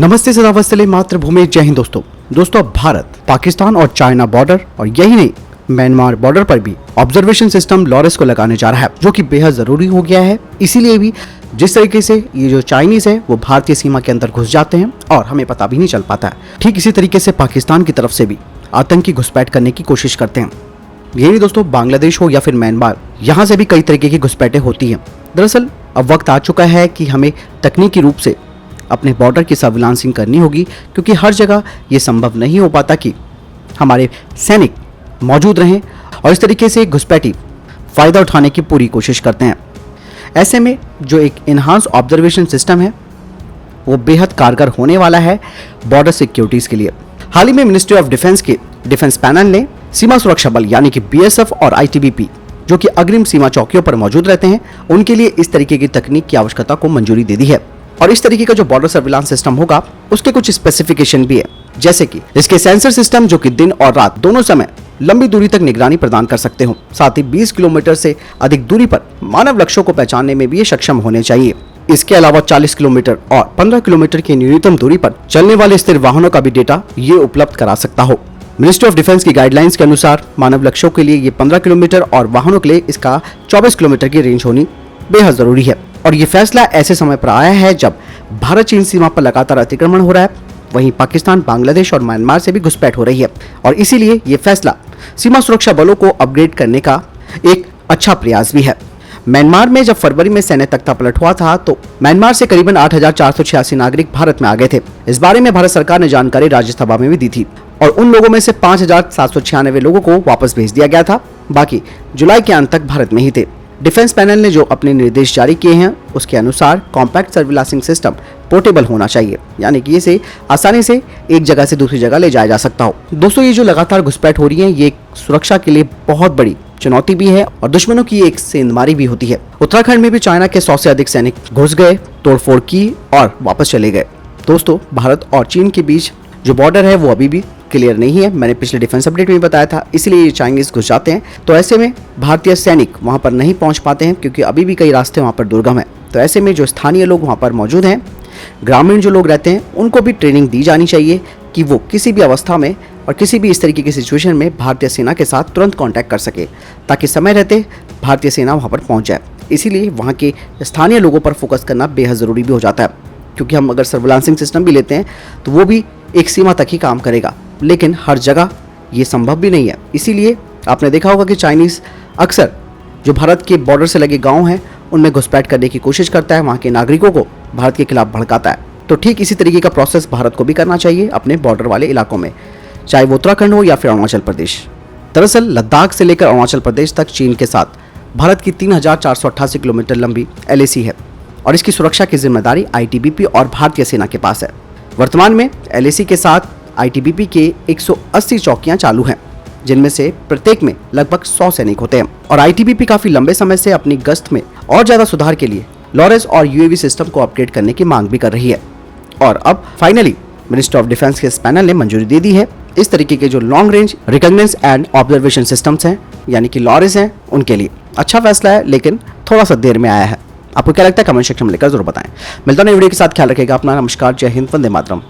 नमस्ते सदावस्तले मातृभूमि जय हिंद दोस्तों अब भारत पाकिस्तान और चाइना बॉर्डर और यही नहीं म्यांमार बॉर्डर पर भी ऑब्जर्वेशन सिस्टम लॉरेस को लगाने जा रहा है, जो कि बेहद जरूरी हो गया है। इसीलिए भी जिस तरीके से ये जो चाइनीज है वो भारतीय सीमा के अंदर घुस जाते हैं और हमें पता भी नहीं चल पाता है, ठीक इसी तरीके से पाकिस्तान की तरफ से भी आतंकी घुसपैठ करने की कोशिश करते हैं। ये नहीं दोस्तों, बांग्लादेश हो या फिर म्यांमार, यहाँ से भी कई तरीके की घुसपैठें होती हैं। दरअसल अब वक्त आ चुका है कि हमें तकनीकी रूप से अपने बॉर्डर की सर्विलांसिंग करनी होगी, क्योंकि हर जगह ये संभव नहीं हो पाता कि हमारे सैनिक मौजूद रहें और इस तरीके से घुसपैठी फ़ायदा उठाने की पूरी कोशिश करते हैं। ऐसे में जो एक इन्हांस ऑब्जर्वेशन सिस्टम है वो बेहद कारगर होने वाला है बॉर्डर सिक्योरिटीज़ के लिए। हाल ही में मिनिस्ट्री ऑफ डिफेंस के डिफेंस पैनल ने सीमा सुरक्षा बल यानी कि बीएसएफ और आईटीबीपी जो कि अग्रिम सीमा चौकियों पर मौजूद रहते हैं, उनके लिए इस तरीके की तकनीक की आवश्यकता को मंजूरी दे दी है। और इस तरीके का जो बॉर्डर सर्विलांस सिस्टम होगा उसके कुछ स्पेसिफिकेशन भी है, जैसे कि इसके सेंसर सिस्टम जो कि दिन और रात दोनों समय लंबी दूरी तक निगरानी प्रदान कर सकते हो, साथ ही 20 किलोमीटर से अधिक दूरी पर मानव लक्ष्यों को पहचानने में भी ये सक्षम होने चाहिए। इसके अलावा 40 किलोमीटर और 15 किलोमीटर की न्यूनतम दूरी पर चलने वाले स्थिर वाहनों का भी डेटा ये उपलब्ध करा सकता हो। मिनिस्ट्री ऑफ डिफेंस की गाइडलाइंस के अनुसार मानव लक्ष्यों के लिए ये 15 किलोमीटर और वाहनों के लिए इसका 24 किलोमीटर की रेंज होनी बेहद जरूरी है। और ये फैसला ऐसे समय पर आया है जब भारत चीन सीमा पर लगातार अतिक्रमण हो रहा है, वहीं पाकिस्तान, बांग्लादेश और म्यांमार से भी घुसपैठ हो रही है। और इसीलिए ये फैसला सीमा सुरक्षा बलों को अपग्रेड करने का एक अच्छा प्रयास भी है। म्यांमार में जब फरवरी में सैन्य तख्तापलट हुआ था तो म्यांमार से करीबन 8,486 नागरिक भारत में आ गए थे। इस बारे में भारत सरकार ने जानकारी राज्यसभा में भी दी थी और उन लोगों में से 5,796 लोगों को वापस भेज दिया गया था। बाकी जुलाई के अंत तक भारत में ही थे। डिफेंस पैनल ने जो अपने निर्देश जारी किए हैं उसके अनुसार कॉम्पैक्ट सर्विलांसिंग सिस्टम पोर्टेबल होना चाहिए, यानी कि इसे आसानी से एक जगह से दूसरी जगह ले जाया जा सकता हो। दोस्तों, ये जो लगातार घुसपैठ हो रही है ये सुरक्षा के लिए बहुत बड़ी चुनौती भी है और दुश्मनों की एक सेंधमारी भी होती है। उत्तराखंड में भी चाइना के 100 से अधिक सैनिक घुस गए, तोड़फोड़ की और वापस चले गए। दोस्तों, भारत और चीन के बीच जो बॉर्डर है वो अभी भी क्लियर नहीं है, मैंने पिछले डिफेंस अपडेट में बताया था। इसलिए ये चाइनीज घुस जाते हैं, तो ऐसे में भारतीय सैनिक वहां पर नहीं पहुंच पाते हैं, क्योंकि अभी भी कई रास्ते वहां पर दुर्गम है। तो ऐसे में जो स्थानीय लोग वहां पर मौजूद हैं, ग्रामीण जो लोग रहते हैं, उनको भी ट्रेनिंग दी जानी चाहिए कि वो किसी भी अवस्था में और किसी भी इस तरीके की सिचुएशन में भारतीय सेना के साथ तुरंत कॉन्टैक्ट कर सके, ताकि समय रहते भारतीय सेना वहाँ पर पहुँच जाए। इसीलिए वहाँ के स्थानीय लोगों पर फोकस करना बेहद ज़रूरी भी हो जाता है, क्योंकि हम अगर सर्विलांसिंग सिस्टम भी लेते हैं तो वो भी एक सीमा तक ही काम करेगा, लेकिन हर जगह ये संभव भी नहीं है। इसीलिए आपने देखा होगा कि चाइनीज़ अक्सर जो भारत के बॉर्डर से लगे गांव हैं उनमें घुसपैठ करने की कोशिश करता है, वहाँ के नागरिकों को भारत के खिलाफ भड़काता है। तो ठीक इसी तरीके का प्रोसेस भारत को भी करना चाहिए अपने बॉर्डर वाले इलाकों में, चाहे वो उत्तराखंड हो या फिर अरुणाचल प्रदेश। दरअसल लद्दाख से लेकर अरुणाचल प्रदेश तक चीन के साथ भारत की 3,488 किलोमीटर लंबी LAC है और इसकी सुरक्षा की जिम्मेदारी ITBP और भारतीय सेना के पास है। वर्तमान में LAC के साथ ITBP के 180 चौकियां चालू हैं, जिनमें से प्रत्येक में लगभग 100 सैनिक होते हैं। और ITBP काफी लंबे समय से अपनी गश्त में और ज्यादा सुधार के लिए लॉरेस और UAV सिस्टम को अपग्रेड करने की मांग भी कर रही है। और अब फाइनली मिनिस्ट्री ऑफ डिफेंस के इस पैनल ने मंजूरी दे दी है इस तरीके के जो long range reconnaissance and observation systems हैं, यानी कि लॉरेस हैं, उनके लिए। अच्छा फैसला है, लेकिन थोड़ा सा देर में आया है। आपको क्या लगता है कमेंट सेक्शन में लिखकर जरूर बताएं। मिलता हूं नई वीडियो के साथ, ख्याल रखिएगा अपना। नमस्कार, जय हिंद, वंदे मातरम।